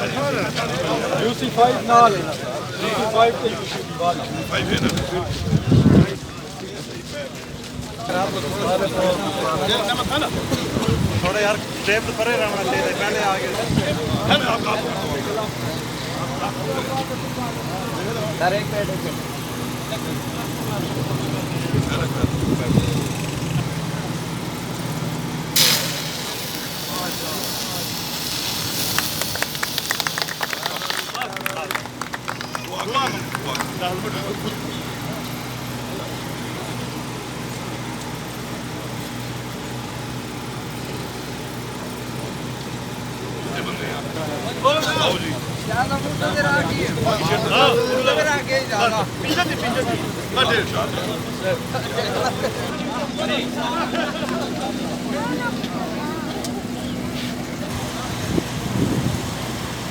UC5 ਨਾਲ UC5 ਤੇ UC ਬਾਅਦ थोड़ा यार टेप तो परे रहना चाहिए पहले आगे सर एक मिनट